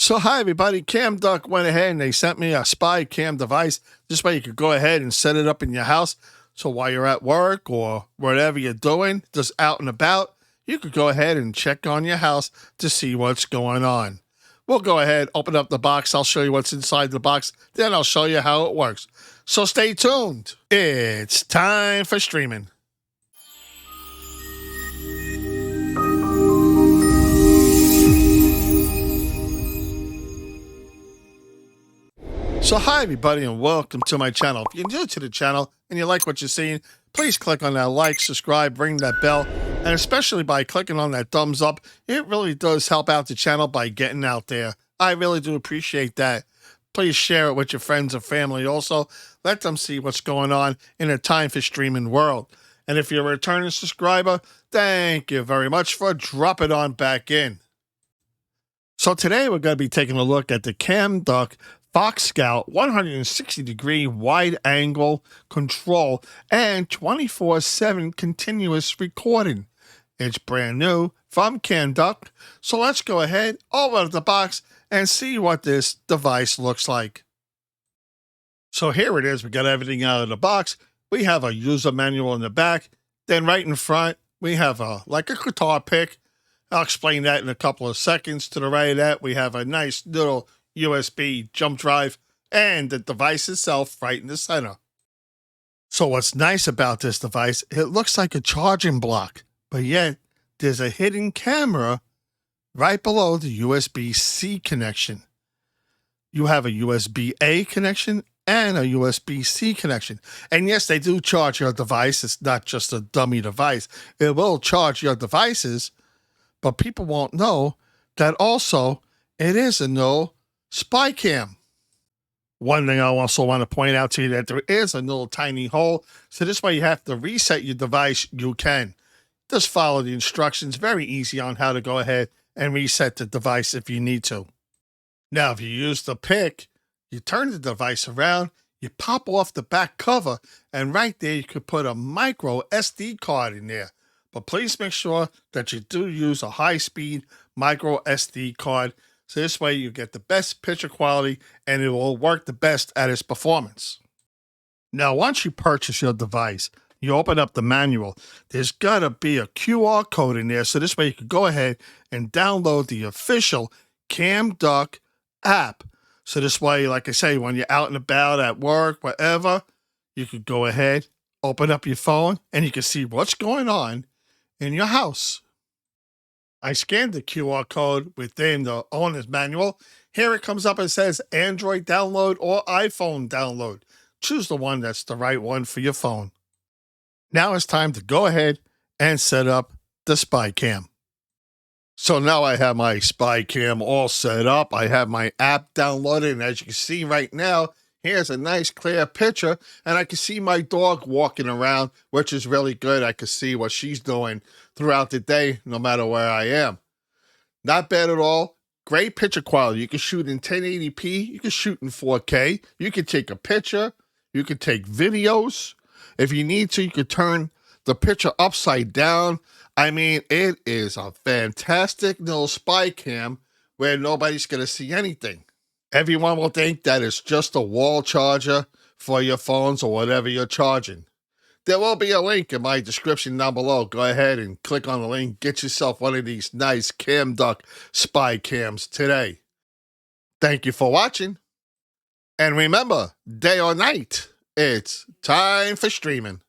So hi everybody, Camduck went ahead and they sent me a spy cam device. This way you could go ahead and set it up in your house. So while you're at work or whatever you're doing, just out and about, you could go ahead and check on your house to see what's going on. We'll go ahead, open up the box. I'll show you what's inside the box. Then I'll show you how it works. So stay tuned. It's time for streaming. So hi everybody and welcome to my channel. If you're new to the channel and you like what you're seeing, please click on that like, subscribe, ring that bell, and especially by clicking on that thumbs up, it really does help out the channel by getting out there. I really do appreciate that. Please share it with your friends and family also. Let them see what's going on in a time for streaming world. And if you're a returning subscriber, thank you very much for dropping on back in. So today we're going to be taking a look at the Camduck Spy Scout 160-degree wide-angle control and 24/7 continuous recording. It's brand new from Camduck, so let's go ahead, open up the box, and see what this device looks like. So here it is. We got everything out of the box. We have a user manual in the back. Then right in front, we have a guitar pick. I'll explain that in a couple of seconds. To the right of that, we have a nice little USB jump drive and the device itself right in the center. So what's nice about this device, it looks like a charging block, but yet there's a hidden camera right below the USB-C connection. You have a USB-A connection and a USB-C connection. And yes, they do charge your device. It's not just a dummy device. It will charge your devices, but people won't know that also it is a no spy cam. One thing I also want to point out to you that there is a little tiny hole. So this way you have to reset your device, you can. Just follow the instructions. Very easy on how to go ahead and reset the device if you need to. Now, if you use the pick, you turn the device around, you pop off the back cover, and right there you could put a micro SD card in there. But please make sure that you do use a high-speed micro SD card. So this way you get the best picture quality and it will work the best at its performance. Now, once you purchase your device, you open up the manual, there's got to be a QR code in there. So this way you can go ahead and download the official Camduck app. So this way, like I say, when you're out and about at work, wherever, you could go ahead, open up your phone, and you can see what's going on in your house. I scanned the QR code within the owner's manual. Here it comes up and says Android download or iPhone download. Choose the one that's the right one for your phone. Now it's time to go ahead and set up the spy cam. So now I have my spy cam all set up. I have my app downloaded, and as you can see right now, here's a nice clear picture, and I can see my dog walking around, which is really good. I can see what she's doing throughout the day, no matter where I am. Not bad at all. Great picture quality. You can shoot in 1080p. You can shoot in 4K. You can take a picture. You can take videos. If you need to, you can turn the picture upside down. I mean, it is a fantastic little spy cam where nobody's going to see anything. Everyone will think that it's just a wall charger for your phones or whatever you're charging. There will be a link in my description down below. Go ahead and click on the link. Get yourself one of these nice Camduck spy cams today. Thank you for watching. And remember, day or night, it's time for streaming.